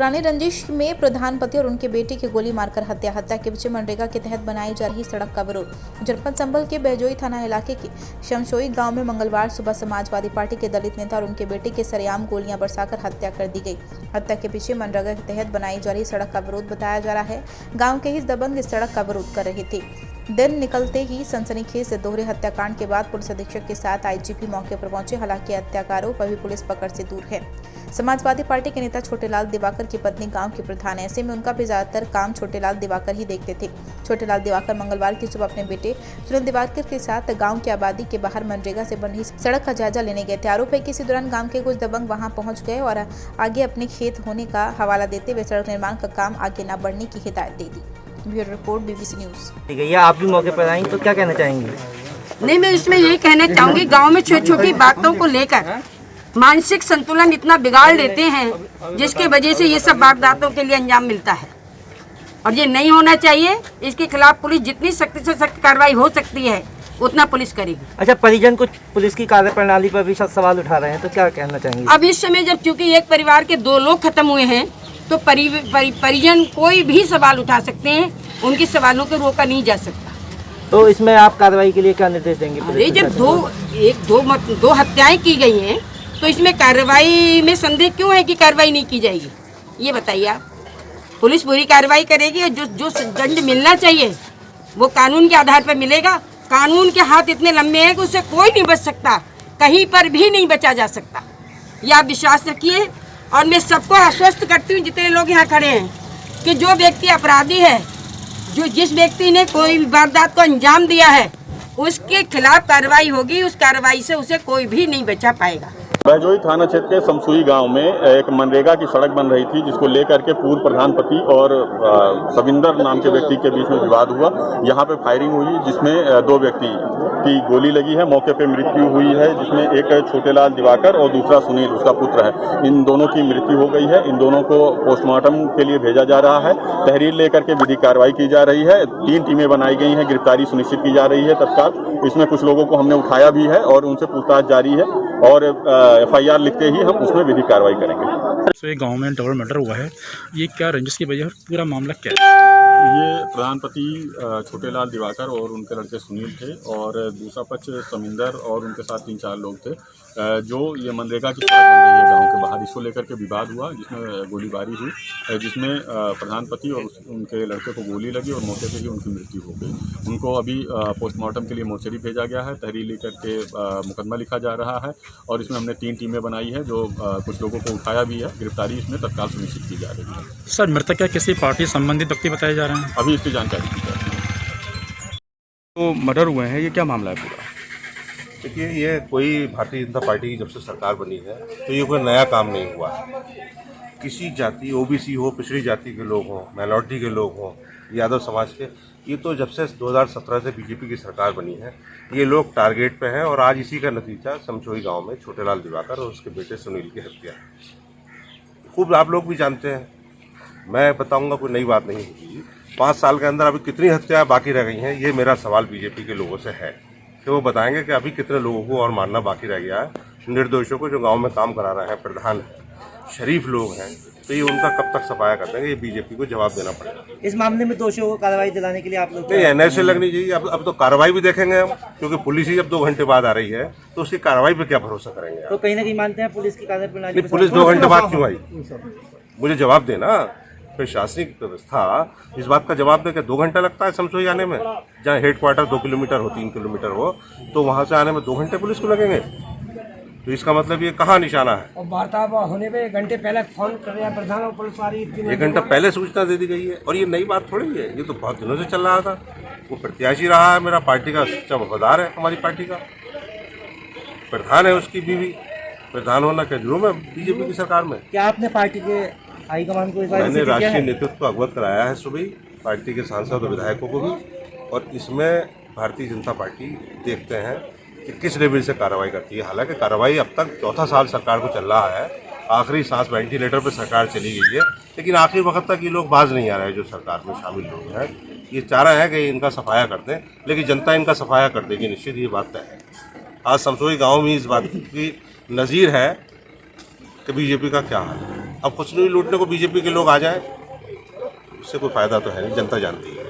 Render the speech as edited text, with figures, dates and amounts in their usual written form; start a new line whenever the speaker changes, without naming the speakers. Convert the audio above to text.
पुरानी रंजिश में प्रधान पति और उनके बेटे की गोली मारकर हत्या के पीछे मनरेगा के तहत बनाई जा रही सड़क का विरोध। जनपद संभल के बहजोई थाना इलाके के शमशोई गांव में मंगलवार सुबह समाजवादी पार्टी के दलित नेता और उनके बेटे के सरेआम गोलियां बरसाकर हत्या कर दी गई। हत्या के पीछे मनरेगा के तहत बनाई जा रही सड़क का विरोध बताया जा रहा है। गाँव के ही दबंग इस सड़क का विरोध कर रहे थे। दिन निकलते ही सनसनीखेज दोहरे हत्याकांड के बाद पुलिस अधीक्षक के साथ आईजीपी मौके पर पहुंचे। हालांकि हत्याकारों पर भी पुलिस पकड़ से दूर है। समाजवादी पार्टी के नेता छोटेलाल दिवाकर की पत्नी गांव की प्रधान है। ऐसे में उनका भी ज्यादातर काम छोटेलाल दिवाकर ही देखते थे। छोटेलाल दिवाकर मंगलवार की सुबह अपने बेटे सुनील दिवाकर के साथ गांव की आबादी के बाहर मनरेगा से बन रही सड़क का जायजा लेने गए थे। आरोप है कि इसी दौरान गांव के कुछ दबंग वहां पहुंच गए और आगे अपने खेत होने का हवाला देते हुए सड़क निर्माण का काम आगे न बढ़ने की हिदायत दे दी। Bureau report BBC news.
ठीक है, आप भी मौके पर आई तो क्या कहना चाहेंगे?
नहीं, मैं इसमें यही कहना चाहूंगी, गांव में छोटी छोटी बातों को लेकर मानसिक संतुलन इतना बिगाड़ देते हैं जिसकी वजह से ये सब वारदातों के लिए अंजाम मिलता है और ये नहीं होना चाहिए। इसके खिलाफ पुलिस जितनी सख्त से सख्त कार्रवाई हो सकती है उतना पुलिस करेगी।
अच्छा, परिजन कुछ पुलिस की कार्यप्रणाली पर भी सवाल उठा रहे हैं तो क्या कहना चाहेंगे?
अब इस समय जब चूंकि एक परिवार के 2 लोग खत्म हुए हैं तो परिजन कोई भी सवाल उठा सकते हैं, उनके सवालों को रोका नहीं जा सकता।
तो इसमें आप कार्रवाई के लिए क्या निर्देश देंगे?
अरे जब दो हत्याएं की गई हैं तो इसमें कार्रवाई में संदेह क्यों है कि कार्रवाई नहीं की जाएगी? ये बताइए आप। पुलिस पूरी कार्रवाई करेगी और जो दंड मिलना चाहिए वो कानून के आधार पर मिलेगा। कानून के हाथ इतने लंबे हैं कि उससे कोई नहीं बच सकता, कहीं पर भी नहीं बचा जा सकता। ये आप विश्वास रखिए। और मैं सबको आश्वस्त करती हूँ, जितने लोग यहाँ खड़े हैं, कि जो व्यक्ति अपराधी है, जिस व्यक्ति ने कोई वारदात को अंजाम दिया है, उसके खिलाफ कार्रवाई होगी। उस कार्रवाई से उसे कोई भी नहीं बचा पाएगा।
बहजोई थाना क्षेत्र के शमशोई गांव में एक मनरेगा की सड़क बन रही थी, जिसको लेकर के पूर्व प्रधानपति और सविंदर नाम के व्यक्ति के बीच में विवाद हुआ। यहां पे फायरिंग हुई जिसमें 2 व्यक्ति की गोली लगी है। मौके पे मृत्यु हुई है, जिसमें एक छोटेलाल दिवाकर और दूसरा सुनील उसका पुत्र है। इन दोनों की मृत्यु हो गई है। इन दोनों को पोस्टमार्टम के लिए भेजा जा रहा है। तहरीर लेकर के विधिक कार्रवाई की जा रही है। 3 टीमें बनाई गई हैं, गिरफ्तारी सुनिश्चित की जा रही है तत्काल। इसमें कुछ लोगों को हमने उठाया भी है और उनसे पूछताछ जारी है और FIR लिखते ही हम उसमें विधिक कार्रवाई करेंगे।
तो ये गांव में डबल मर्डर हुआ है, ये क्या रंजिश की वजह है? पूरा मामला क्या है?
ये प्रधानपति छोटेलाल दिवाकर और उनके लड़के सुनील थे और दूसरा पक्ष समिंदर और उनके साथ 3-4 लोग थे। जो ये मनरेगा की सड़क बन रही है गांव के बाहर, इसको लेकर के विवाद हुआ, जिसमें गोलीबारी हुई, जिसमें प्रधानपति और उनके लड़के को गोली लगी और मौके पर ही उनकी मृत्यु हो गई। उनको अभी पोस्टमार्टम के लिए मोर्चरी भेजा गया है। तहरीर लेकर के मुकदमा लिखा जा रहा है और इसमें हमने 3 टीमें बनाई है, जो कुछ लोगों को उठाया भी है। गिरफ्तारी इसमें तत्काल सुनिश्चित की जा रही है।
सर, मृतक क्या किसी पार्टी संबंधित व्यक्ति बताए जा रहे हैं?
अभी इसकी जानकारी दी जा रही है।
तो मर्डर हुए हैं, ये क्या मामला है पूरा?
देखिए, ये कोई भारतीय जनता पार्टी की जब से सरकार बनी है तो ये कोई नया काम नहीं हुआ है। किसी जाति, OBC हो, पिछड़ी जाति के लोग हों, माइनॉरिटी के लोग हों, यादव समाज के, ये तो जब से 2017 से BJP की सरकार बनी है ये लोग टारगेट पे हैं। और आज इसी का नतीजा शमशोई गांव में छोटेलाल दिवाकर और उसके बेटे सुनील की हत्या है। खूब आप लोग भी जानते हैं, मैं बताऊंगा कोई नई बात नहीं होगी। 5 साल के अंदर अभी कितनी हत्याएं बाकी रह गई हैं, ये मेरा सवाल BJP के लोगों से है कि वो बताएंगे कि अभी कितने लोगों को और मारना बाकी रह गया है। निर्दोषों को जो गांव में काम करा रहे हैं, प्रधान शरीफ लोग हैं, तो ये उनका कब तक सफाया कर देंगे? ये BJP को जवाब देना पड़ेगा।
इस मामले में दोषियों को कार्रवाई दिलाने के लिए आप लोग
नहीं, NSA लगनी चाहिए। अब तो कार्रवाई भी देखेंगे हम, क्योंकि पुलिस ही जब 2 घंटे बाद आ रही है तो उसकी कार्रवाई पे क्या भरोसा करेंगे?
तो कहीं ना कहीं मानते हैं पुलिस की कार्यप्रणाली?
पुलिस 2 घंटे बाद क्यों आई? मुझे जवाब देना। प्रशासनिक व्यवस्था इस बात का जवाब दे कि 2 घंटा लगता है शमशोई आने में, जहाँ हेडक्वार्टर 2 किलोमीटर हो, 3 किलोमीटर हो, तो वहाँ से आने में 2 घंटे पुलिस को लगेंगे। तो इसका मतलब ये कहाँ निशाना है?
और वार्ता होने में 1 घंटे पहले फोन कर रहा है प्रधान और पुलिस वाली,
1 घंटा पहले सूचना दे दी गई है। और ये नई बात थोड़ी है, ये तो बहुत दिनों से चल रहा था। वो प्रत्याशी रहा है, मेरा पार्टी का सच्चा वफादार है, हमारी पार्टी का प्रधान है, उसकी बीवी प्रधान होना क्या जुर्म है BJP की सरकार में?
क्या आपने पार्टी के हाईकमान को?
मैंने राष्ट्रीय नेतृत्व को अवगत कराया है सुबह, पार्टी के सांसद और विधायकों को भी। और इसमें भारतीय जनता पार्टी देखते हैं कि किस लेवल से कार्रवाई करती है। हालांकि कार्रवाई अब तक 4था साल सरकार को चल रहा है, आखिरी सांस वेंटिलेटर पर सरकार चली गई है, लेकिन आखिरी वक्त तक ये लोग बाज नहीं आ रहे। जो सरकार में शामिल लोग हैं ये चाह रहे हैं कि इनका सफाया कर दें, लेकिन जनता इनका सफाया कर देगी निश्चित, ये बात तय है। आज शमशोई गाँव में इस बात की नज़ीर है कि BJP का क्या हाल है। अब खुशनुई लूटने को बीजेपी के लोग आ जाए, उससे कोई फायदा तो है नहीं, जनता जानती है।